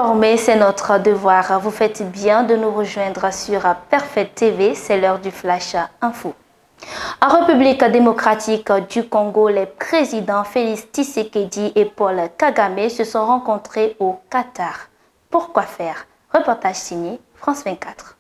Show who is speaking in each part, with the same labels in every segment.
Speaker 1: Informer, c'est notre devoir. Vous faites bien de nous rejoindre sur Perfect TV, c'est l'heure du Flash Info. En République démocratique du Congo, les présidents Félix Tshisekedi et Paul Kagame se sont rencontrés au Qatar. Pourquoi faire? Reportage signé France 24.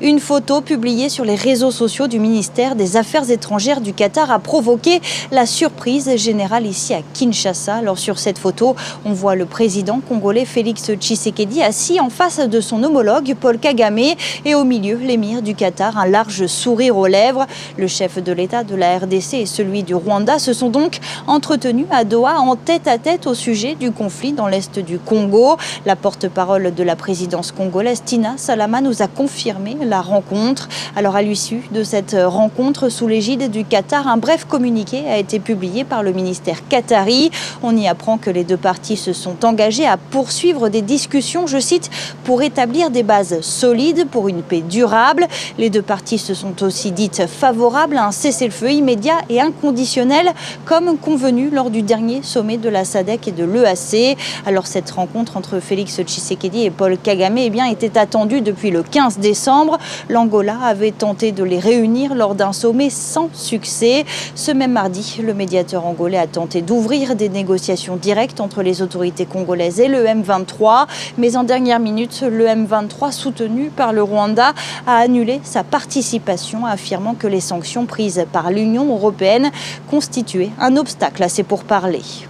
Speaker 2: Une photo publiée sur les réseaux sociaux du ministère des Affaires étrangères du Qatar a provoqué la surprise générale ici à Kinshasa. Alors sur cette photo, on voit le président congolais Félix Tshisekedi assis en face de son homologue Paul Kagame et au milieu l'émir du Qatar, un large sourire aux lèvres. Le chef de l'État de la RDC et celui du Rwanda se sont donc entretenus à Doha en tête-à-tête au sujet du conflit dans l'est du Congo. La porte-parole de la présidence congolaise, Tina Salama, nous a confirmé la rencontre. Alors à l'issue de cette rencontre sous l'égide du Qatar, un bref communiqué a été publié par le ministère qatari. On y apprend que les deux parties se sont engagées à poursuivre des discussions, je cite, pour établir des bases solides pour une paix durable. Les deux parties se sont aussi dites favorables à un cessez-le-feu immédiat et inconditionnel comme convenu lors du dernier sommet de la SADC et de l'EAC. Alors cette rencontre entre Félix Tshisekedi et Paul Kagame était attendue depuis le 15 décembre. L'Angola avait tenté de les réunir lors d'un sommet sans succès. Ce même mardi, le médiateur angolais a tenté d'ouvrir des négociations directes entre les autorités congolaises et le M23. Mais en dernière minute, le M23, soutenu par le Rwanda, a annulé sa participation, affirmant que les sanctions prises par l'Union européenne constituaient un obstacle à ces pourparlers.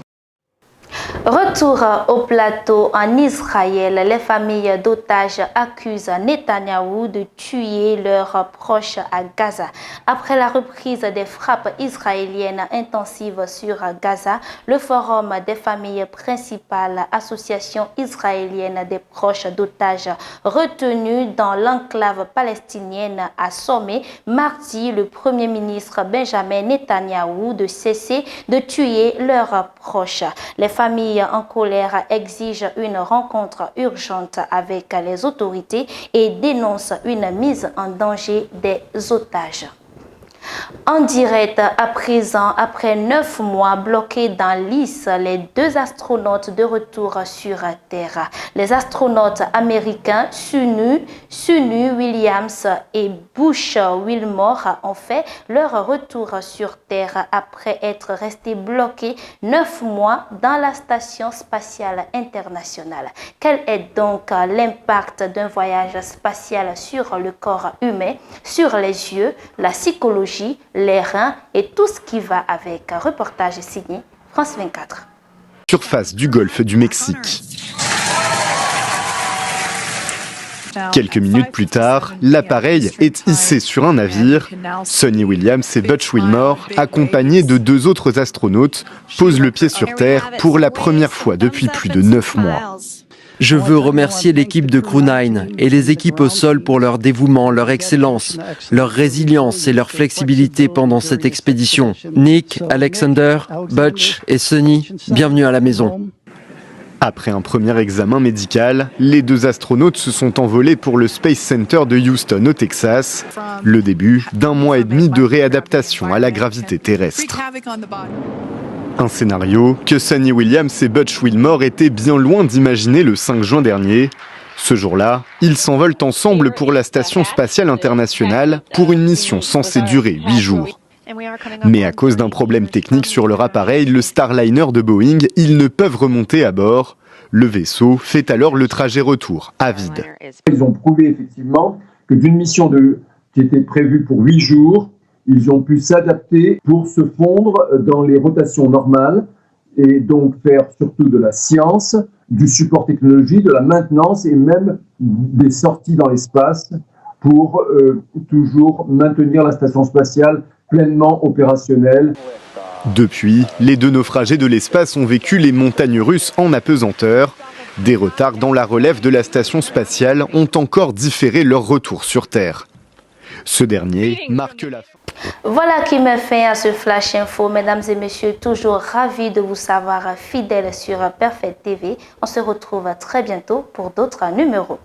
Speaker 1: Retour au plateau en Israël, les familles d'otages accusent Netanyahou de tuer leurs proches à Gaza. Après la reprise des frappes israéliennes intensives sur Gaza, le Forum des familles principales, association israélienne des proches d'otages retenus dans l'enclave palestinienne, a sommé mardi le Premier ministre Benjamin Netanyahou de cesser de tuer leurs proches. Les familles en colère exigent une rencontre urgente avec les autorités et dénoncent une mise en danger des otages. En direct à présent, après 9 mois bloqués dans l'IS, les deux astronautes de retour sur Terre. Les astronautes américains Sunu Williams et Bush Wilmore ont fait leur retour sur Terre après être restés bloqués 9 mois dans la Station spatiale internationale. Quel est donc l'impact d'un voyage spatial sur le corps humain, sur les yeux, la psychologie, les reins et tout ce qui va avec? Un reportage signé France 24.
Speaker 3: Surface du golfe du Mexique. Quelques minutes plus tard, l'appareil est hissé sur un navire. Suni Williams et Butch Wilmore, accompagnés de 2 autres astronautes, posent le pied sur Terre pour la première fois depuis plus de 9 mois.
Speaker 4: Je veux remercier l'équipe de Crew9 et les équipes au sol pour leur dévouement, leur excellence, leur résilience et leur flexibilité pendant cette expédition. Nick, Alexander, Butch et Suni, bienvenue à la maison.
Speaker 3: Après un premier examen médical, les 2 astronautes se sont envolés pour le Space Center de Houston au Texas, le début d'1 mois et demi de réadaptation à la gravité terrestre. Un scénario que Suni Williams et Butch Wilmore étaient bien loin d'imaginer le 5 juin dernier. Ce jour-là, ils s'envolent ensemble pour la Station spatiale internationale pour une mission censée durer 8 jours. Mais à cause d'un problème technique sur leur appareil, le Starliner de Boeing, ils ne peuvent remonter à bord. Le vaisseau fait alors le trajet retour à vide.
Speaker 5: Ils ont prouvé effectivement que d'une mission qui était prévue pour 8 jours, ils ont pu s'adapter pour se fondre dans les rotations normales et donc faire surtout de la science, du support technologique, de la maintenance et même des sorties dans l'espace pour toujours maintenir la station spatiale pleinement opérationnelle.
Speaker 3: Depuis, les 2 naufragés de l'espace ont vécu les montagnes russes en apesanteur. Des retards dans la relève de la station spatiale ont encore différé leur retour sur Terre. Ce dernier marque la fin.
Speaker 1: Voilà qui met fin à ce Flash Info. Mesdames et messieurs, toujours ravis de vous savoir fidèles sur Perfect TV. On se retrouve très bientôt pour d'autres numéros.